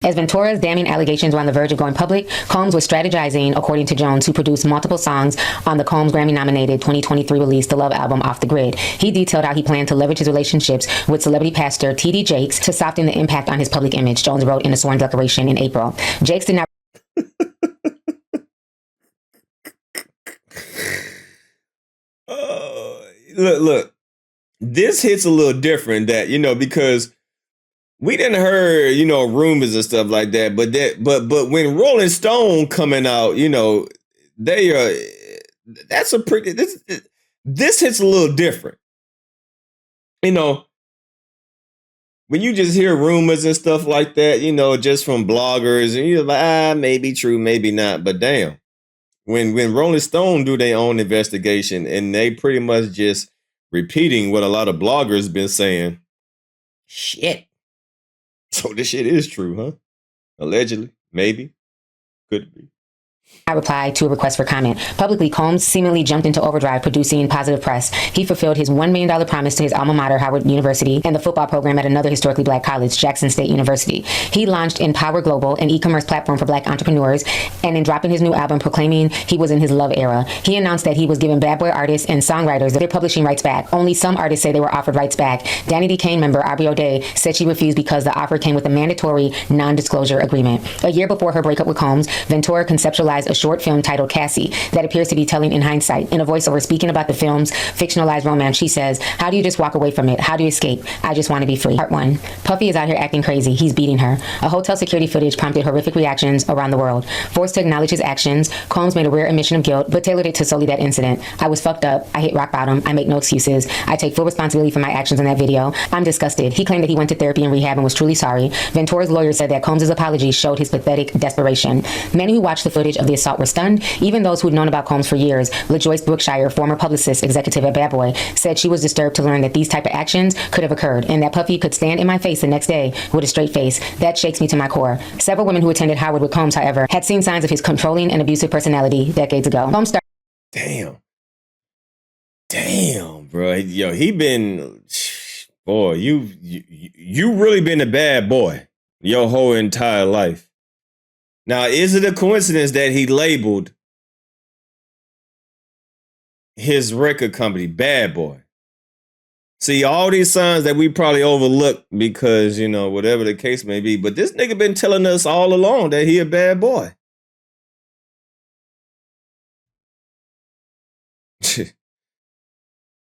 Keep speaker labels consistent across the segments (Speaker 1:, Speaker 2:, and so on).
Speaker 1: As Ventura's damning allegations were on the verge of going public, Combs was strategizing, according to Jones, who produced multiple songs on the Combs Grammy-nominated 2023 release, The Love album, Off the Grid. He detailed how he planned to leverage his relationships with celebrity pastor T.D. Jakes to soften the impact on his public image, Jones wrote in a sworn declaration in April. Jakes did not...
Speaker 2: Look. This hits a little different that, because we didn't heard, rumors and stuff like that, but when Rolling Stone coming out, they are, that's a pretty, this hits a little different. When you just hear rumors and stuff like that, just from bloggers, and you're like, maybe true, maybe not, but damn. When Rolling Stone do their own investigation and they pretty much just repeating what a lot of bloggers been saying, shit. So this shit is true, huh? Allegedly, maybe, could be.
Speaker 1: I replied to a request for comment. Publicly, Combs seemingly jumped into overdrive, producing positive press. He fulfilled his $1 million promise to his alma mater, Howard University, and the football program at another historically black college, Jackson State University. He launched Empower Global, an e-commerce platform for black entrepreneurs, and in dropping his new album proclaiming he was in his love era, he announced that he was giving bad boy artists and songwriters their publishing rights back. Only some artists say they were offered rights back. Danny D. Kane member Aubrey O'Day said she refused because the offer came with a mandatory non-disclosure agreement. A year before her breakup with Combs, Ventura conceptualized a short film titled Cassie that appears to be telling in hindsight. In a voiceover speaking about the film's fictionalized romance, she says, "How do you just walk away from it? How do you escape? I just want to be free." Part 1. Puffy is out here acting crazy. He's beating her. A hotel security footage prompted horrific reactions around the world. Forced to acknowledge his actions, Combs made a rare admission of guilt, but tailored it to solely that incident. "I was fucked up. I hit rock bottom. I make no excuses. I take full responsibility for my actions in that video. I'm disgusted." He claimed that he went to therapy and rehab and was truly sorry. Ventura's lawyer said that Combs' apology showed his pathetic desperation. Many who watched the footage of the assault were stunned. Even those who'd known about Combs for years. LaJoyce Brookshire, former publicist executive at Bad Boy, said she was disturbed to learn that these type of actions could have occurred and that Puffy could stand in my face the next day with a straight face. "That shakes me to my core." Several women who attended Howard with Combs, however, had seen signs of his controlling and abusive personality decades ago. Combs
Speaker 2: Damn, bro. Yo, he been, boy, you really been a bad boy your whole entire life. Now, is it a coincidence that he labeled his record company Bad Boy? See, all these signs that we probably overlook because, whatever the case may be, but this nigga been telling us all along that he a bad boy.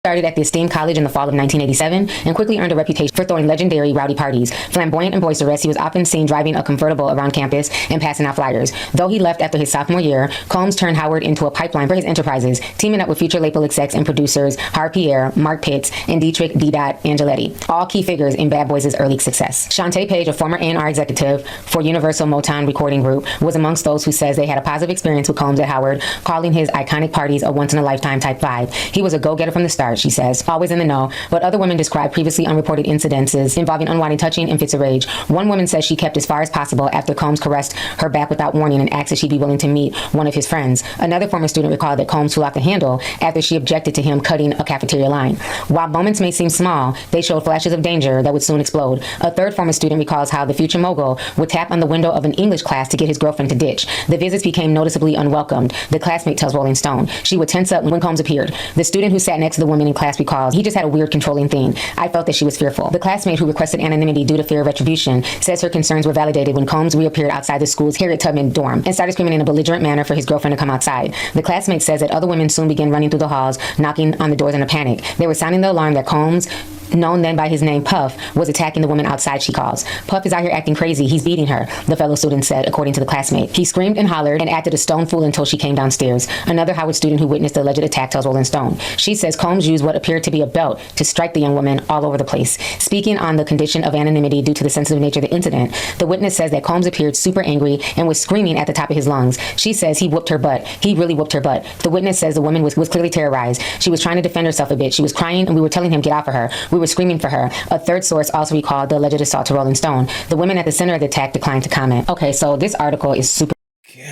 Speaker 1: Started at the esteemed college in the fall of 1987 and quickly earned a reputation for throwing legendary rowdy parties. Flamboyant and boisterous, he was often seen driving a convertible around campus and passing out flyers. Though he left after his sophomore year, Combs turned Howard into a pipeline for his enterprises, teaming up with future label execs and producers Harv Pierre, Mark Pitts, and Dietrich D. Angeletti, all key figures in Bad Boys' early success. Shantae Page, a former A&R executive for Universal Motown Recording Group, was amongst those who says they had a positive experience with Combs at Howard, calling his iconic parties a once-in-a-lifetime type vibe. He was a go-getter from the start, she says, always in the know, but other women described previously unreported incidences involving unwanted touching and fits of rage. One woman says she kept as far as possible after Combs caressed her back without warning and asked if she'd be willing to meet one of his friends. Another former student recalled that Combs flew off the handle after she objected to him cutting a cafeteria line. While moments may seem small, they showed flashes of danger that would soon explode. A third former student recalls how the future mogul would tap on the window of an English class to get his girlfriend to ditch. The visits became noticeably unwelcomed, the classmate tells Rolling Stone. She would tense up when Combs appeared. The student who sat next to the woman in class recalls, "He just had a weird controlling thing. I felt that she was fearful." The classmate who requested anonymity due to fear of retribution says her concerns were validated when Combs reappeared outside the school's Harriet Tubman dorm and started screaming in a belligerent manner for his girlfriend to come outside. The classmate says that other women soon began running through the halls, knocking on the doors in a panic. They were sounding the alarm that Combs, known then by his name Puff, was attacking the woman outside, she calls. "Puff is out here acting crazy. He's beating her," the fellow student said, according to the classmate. "He screamed and hollered and acted a stone fool until she came downstairs." Another Howard student who witnessed the alleged attack tells Rolling Stone. She says Combs used what appeared to be a belt to strike the young woman all over the place. Speaking on the condition of anonymity due to the sensitive nature of the incident, the witness says that Combs appeared super angry and was screaming at the top of his lungs. She says he whooped her butt. He really whooped her butt. The witness says the woman was clearly terrorized. She was trying to defend herself a bit. She was crying and we were telling him get off of her. We were screaming for her. A third source also recalled the alleged assault to Rolling Stone. The women at the center of the attack declined to comment. Okay, so this article is super...
Speaker 2: God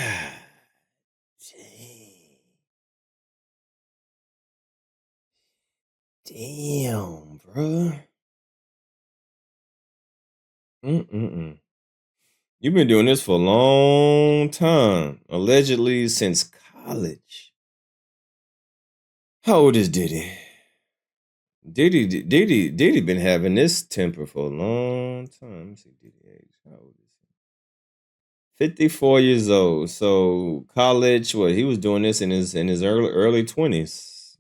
Speaker 2: damn, bro. You've been doing this for a long time, allegedly since college. How old is Diddy? Diddy been having this temper for a long time. Let me see Diddy age. How old is he? 54 years old. So college, what he was doing this in his early 20s.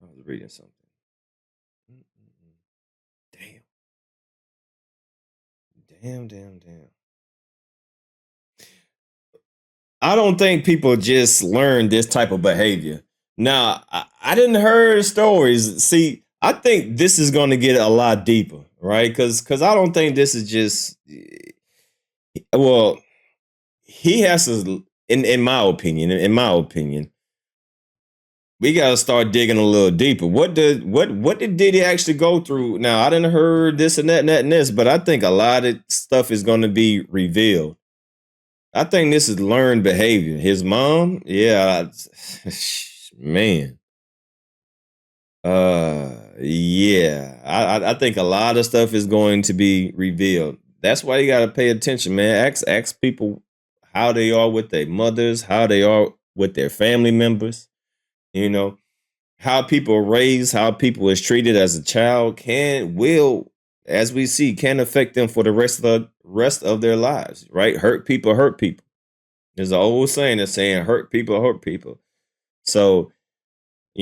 Speaker 2: I was reading something. Damn. Damn. I don't think people just learn this type of behavior. Now, I didn't heard stories. See, I think this is going to get a lot deeper, right? Because I don't think this is just well, he has to. In my opinion, we got to start digging a little deeper. What did Diddy actually go through? Now, I didn't heard this and that and this, but I think a lot of stuff is going to be revealed. I think this is learned behavior. His mom, yeah, man. Yeah. I think a lot of stuff is going to be revealed. That's why you gotta pay attention, man. Ask people how they are with their mothers, how they are with their family members, you know, how people are raised, how people is treated as a child will, as we see, can affect them for the rest of their lives, right? Hurt people hurt people. There's an old saying that's saying hurt people hurt people. So,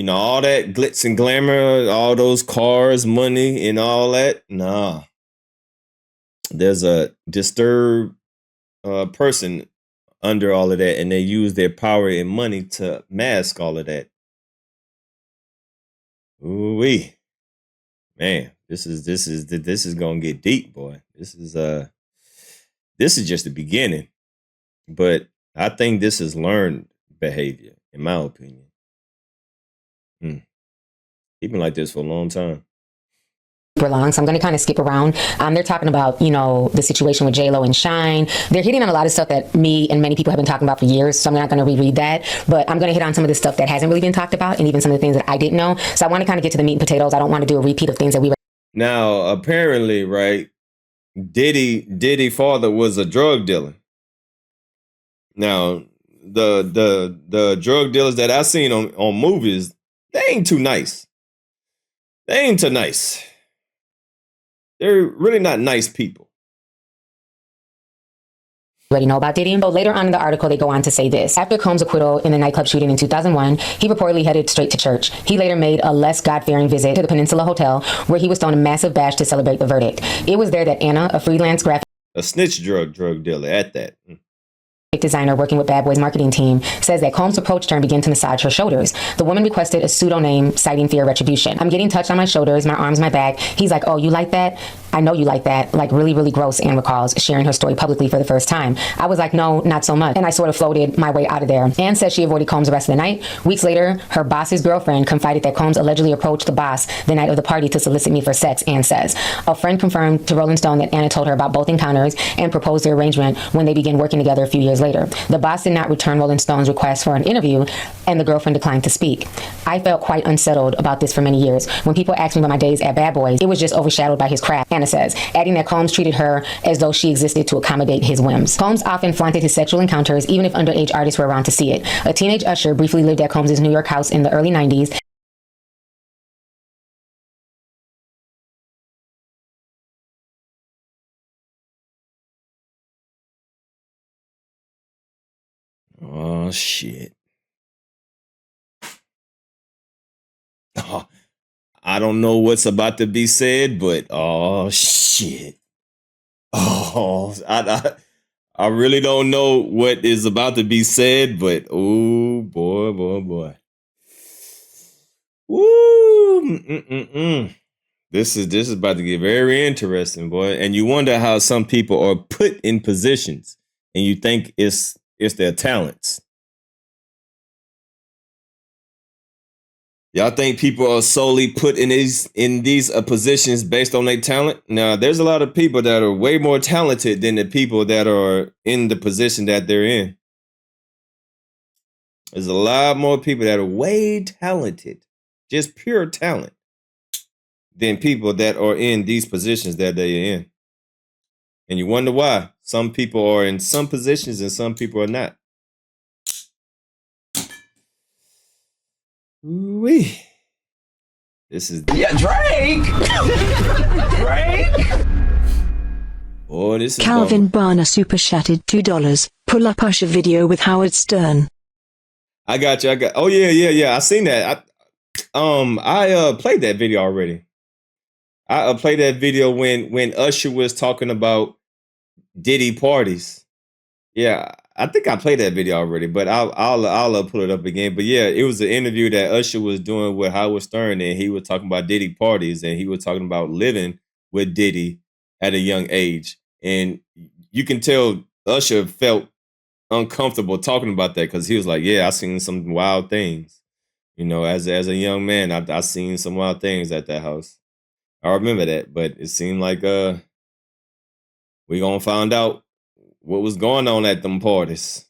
Speaker 2: all that glitz and glamour, all those cars, money, and all that, nah. There's a disturbed person under all of that, and they use their power and money to mask all of that. Ooh-wee. Man, this is gonna get deep, boy. This is just the beginning. But I think this is learned behavior, in my opinion. He's been like this for a long time.
Speaker 1: Super long, so I'm going to kind of skip around. They're talking about, the situation with J-Lo and Shine. They're hitting on a lot of stuff that me and many people have been talking about for years, so I'm not going to reread that. But I'm going to hit on some of the stuff that hasn't really been talked about, and even some of the things that I didn't know. So I want to kind of get to the meat and potatoes. I don't want to do a repeat of things that we were.
Speaker 2: Now, apparently, right, Diddy father was a drug dealer. Now, the drug dealers that I seen on movies, they ain't too nice. They ain't too nice. They're really not nice people.
Speaker 1: Already know about Diddy. So later on in the article, they go on to say this. After Combs' acquittal in the nightclub shooting in 2001, he reportedly headed straight to church. He later made a less God-fearing visit to the Peninsula Hotel, where he was thrown a massive bash to celebrate the verdict. It was there that Anna, a freelance graphic
Speaker 2: drug dealer at that.
Speaker 1: Designer working with Bad Boy's marketing team, says that Combs approached her and began to massage her shoulders. The woman requested a pseudonym, citing fear of retribution. I'm getting touched on my shoulders, my arms, my back. He's like, oh, you like that? I know you like that. Like, really, really gross, Anne recalls, sharing her story publicly for the first time. I was like, no, not so much. And I sort of floated my way out of there. Anne says she avoided Combs the rest of the night. Weeks later, her boss's girlfriend confided that Combs allegedly approached the boss the night of the party to solicit me for sex, Anne says. A friend confirmed to Rolling Stone that Anna told her about both encounters and proposed the arrangement when they began working together a few years later. The boss did not return Rolling Stone's request for an interview, and the girlfriend declined to speak. I felt quite unsettled about this for many years. When people asked me about my days at Bad Boys, it was just overshadowed by his craft, Anna says, adding that Combs treated her as though she existed to accommodate his whims. Combs often flaunted his sexual encounters, even if underage artists were around to see it. A teenage Usher briefly lived at Combs' New York house in the early 90s.
Speaker 2: Oh, shit. Oh, I don't know what's about to be said, but oh, shit. Oh, I really don't know what is about to be said, but oh, boy. Woo! This is about to get very interesting, boy. And you wonder how some people are put in positions, and you think it's their talents. Y'all think people are solely put in these positions based on their talent? Now, there's a lot of people that are way more talented than the people that are in the position that they're in. There's a lot more people that are way talented, just pure talent, than people that are in these positions that they're in. And you wonder why. Some people are in some positions and some people are not. Ooh-wee. This is
Speaker 3: Drake. Drake.
Speaker 2: Oh, this is
Speaker 4: Calvin Barner super chatted $2. Pull up Usher video with Howard Stern.
Speaker 2: I got you. Oh yeah. I seen that. I played that video already. I played that video when Usher was talking about Diddy parties. Yeah, I think I played that video already, but I'll pull it up again. But yeah, it was an interview that Usher was doing with Howard Stern, and he was talking about Diddy parties, and he was talking about living with Diddy at a young age, and you can tell Usher felt uncomfortable talking about that because he was like, "Yeah, I seen some wild things, as a young man, I seen some wild things at that house." I remember that, but it seemed like we gonna find out what was going on at them parties.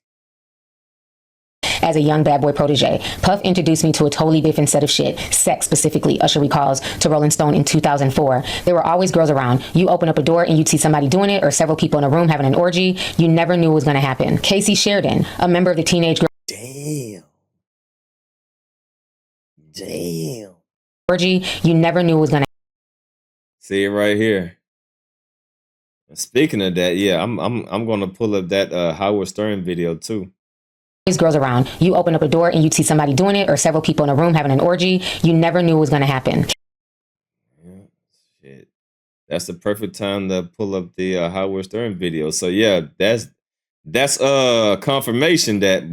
Speaker 1: As a young bad boy protege, Puff introduced me to a totally different set of shit, sex specifically, Usher recalls to Rolling Stone in 2004. There were always girls around. You open up a door and you'd see somebody doing it or several people in a room having an orgy. You never knew what was going to happen. Casey Sheridan, a member of the teenage girl
Speaker 2: Damn.
Speaker 1: orgy, you never knew what was going to
Speaker 2: See it right here. Speaking of that, yeah, I'm gonna pull up that Howard Stern video too.
Speaker 1: girls around. You open up a door and you'd see somebody doing it or several people in a room having an orgy. You never knew what was going to happen.
Speaker 2: Yeah, shit. That's the perfect time to pull up the Howard Stern video. So yeah, that's confirmation that